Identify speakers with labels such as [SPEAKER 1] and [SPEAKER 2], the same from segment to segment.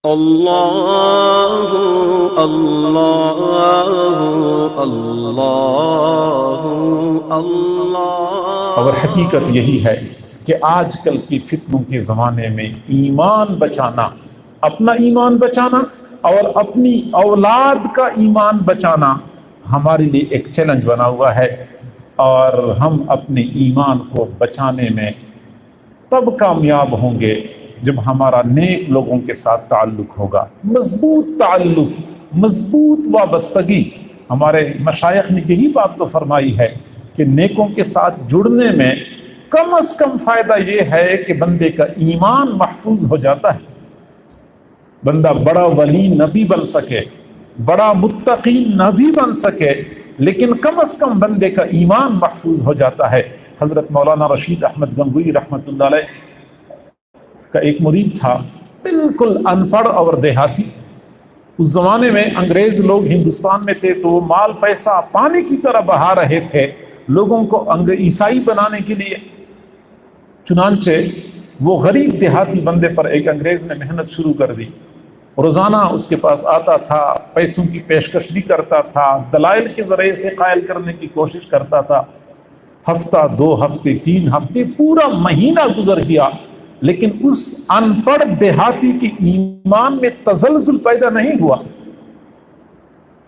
[SPEAKER 1] اللہ اللہ اللہ اللہ۔
[SPEAKER 2] اور حقیقت یہی ہے کہ آج کل کی فتنوں کے زمانے میں ایمان بچانا، اپنا ایمان بچانا اور اپنی اولاد کا ایمان بچانا ہمارے لیے ایک چیلنج بنا ہوا ہے، اور ہم اپنے ایمان کو بچانے میں تب کامیاب ہوں گے جب ہمارا نیک لوگوں کے ساتھ تعلق ہوگا، مضبوط تعلق، مضبوط وابستگی۔ ہمارے مشائخ نے یہی بات تو فرمائی ہے کہ نیکوں کے ساتھ جڑنے میں کم از کم فائدہ یہ ہے کہ بندے کا ایمان محفوظ ہو جاتا ہے، بندہ بڑا ولی نہ بھی بن سکے، بڑا متقی نہ بھی بن سکے، لیکن کم از کم بندے کا ایمان محفوظ ہو جاتا ہے۔ حضرت مولانا رشید احمد گنگوئی رحمۃ اللہ علیہ کا ایک مرید تھا، بالکل ان پڑھ اور دیہاتی۔ اس زمانے میں انگریز لوگ ہندوستان میں تھے تو وہ مال پیسہ پانی کی طرح بہا رہے تھے لوگوں کو عیسائی بنانے کے لیے۔ چنانچہ وہ غریب دیہاتی بندے پر ایک انگریز نے محنت شروع کر دی، روزانہ اس کے پاس آتا تھا، پیسوں کی پیشکش بھی کرتا تھا، دلائل کے ذریعے سے قائل کرنے کی کوشش کرتا تھا۔ ہفتہ، 2 ہفتے، 3 ہفتے، پورا مہینہ گزر گیا، لیکن اس ان پڑھ دیہاتی کے ایمان میں تزلزل پیدا نہیں ہوا۔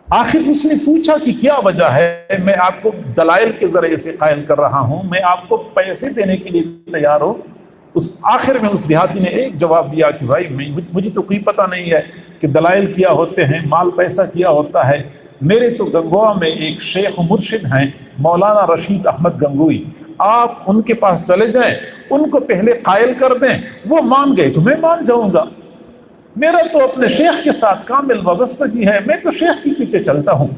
[SPEAKER 2] آخر اس نے پوچھا کہ کیا وجہ ہے؟ میں آپ کو دلائل کے ذریعے سے قائل کر رہا ہوں، میں آپ کو پیسے دینے کے لیے تیار ہوں۔ آخر میں اس دیہاتی نے ایک جواب دیا کہ بھائی مجھے تو کوئی پتہ نہیں ہے کہ دلائل کیا ہوتے ہیں، مال پیسہ کیا ہوتا ہے۔ میرے تو گنگوا میں ایک شیخ مرشد ہیں مولانا رشید احمد گنگوئی، آپ ان کے پاس چلے جائیں، ان کو پہلے قائل کر دیں، وہ مان گئے تو میں مان جاؤں گا۔ میرا تو اپنے شیخ کے ساتھ کامل وابستگی ہے، میں تو شیخ کے پیچھے چلتا ہوں۔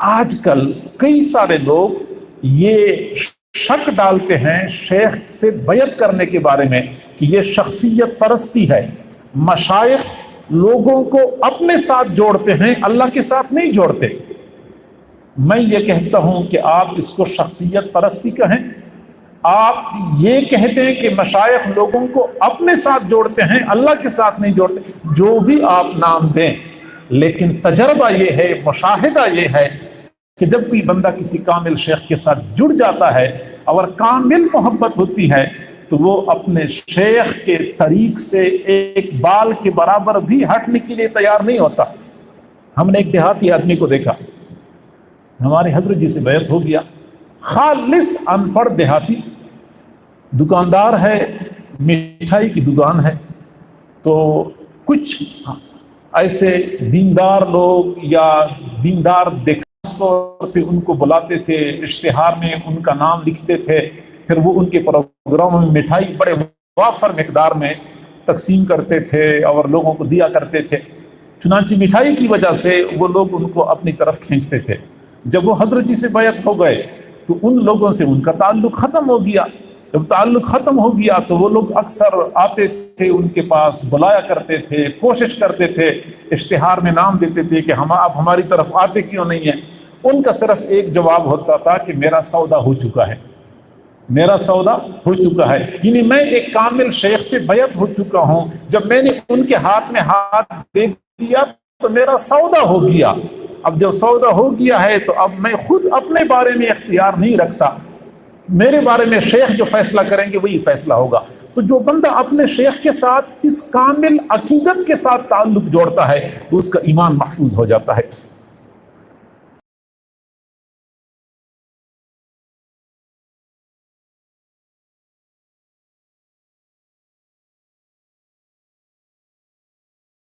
[SPEAKER 2] آج کل کئی سارے لوگ یہ شک ڈالتے ہیں شیخ سے بیعت کرنے کے بارے میں کہ یہ شخصیت پرستی ہے۔ مشائخ لوگوں کو اپنے ساتھ جوڑتے ہیں، اللہ کے ساتھ نہیں جوڑتے۔ میں یہ کہتا ہوں کہ آپ اس کو شخصیت پرستی کہیں، آپ یہ کہتے ہیں کہ مشائخ لوگوں کو اپنے ساتھ جوڑتے ہیں، اللہ کے ساتھ نہیں جوڑتے، جو بھی آپ نام دیں، لیکن تجربہ یہ ہے، مشاہدہ یہ ہے کہ جب بھی بندہ کسی کامل شیخ کے ساتھ جڑ جاتا ہے اور کامل محبت ہوتی ہے تو وہ اپنے شیخ کے طریق سے ایک بال کے برابر بھی ہٹنے کے لیے تیار نہیں ہوتا۔ ہم نے ایک دیہاتی آدمی کو دیکھا، ہمارے حضرت جی سے بیعت ہو گیا، خالص ان پڑھ دیہاتی، دکاندار ہے، مٹھائی کی دکان ہے۔ تو کچھ ایسے دیندار لوگ یا دیندار خاص طور پہ ان کو بلاتے تھے، اشتہار میں ان کا نام لکھتے تھے، پھر وہ ان کے پروگراموں میں مٹھائی بڑے وافر مقدار میں تقسیم کرتے تھے اور لوگوں کو دیا کرتے تھے۔ چنانچہ مٹھائی کی وجہ سے وہ لوگ ان کو اپنی طرف کھینچتے تھے۔ جب وہ حضرت جی سے بیعت ہو گئے تو ان لوگوں سے ان کا تعلق ختم ہو گیا۔ جب تعلق ختم ہو گیا تو وہ لوگ اکثر آتے تھے ان کے پاس، بلایا کرتے تھے، کوشش کرتے تھے، اشتہار میں نام دیتے تھے کہ آپ ہماری طرف آتے کیوں نہیں ہیں؟ ان کا صرف ایک جواب ہوتا تھا کہ میرا سودا ہو چکا ہے، میرا سودا ہو چکا ہے، یعنی میں ایک کامل شیخ سے بیعت ہو چکا ہوں، جب میں نے ان کے ہاتھ میں ہاتھ دے دیا تو میرا سودا ہو گیا۔ اب جب سودا ہو گیا ہے تو اب میں خود اپنے بارے میں اختیار نہیں رکھتا، میرے بارے میں شیخ جو فیصلہ کریں گے وہی فیصلہ ہوگا۔ تو جو بندہ اپنے شیخ کے ساتھ اس کامل عقیدت کے ساتھ تعلق جوڑتا ہے تو اس کا ایمان محفوظ ہو جاتا ہے۔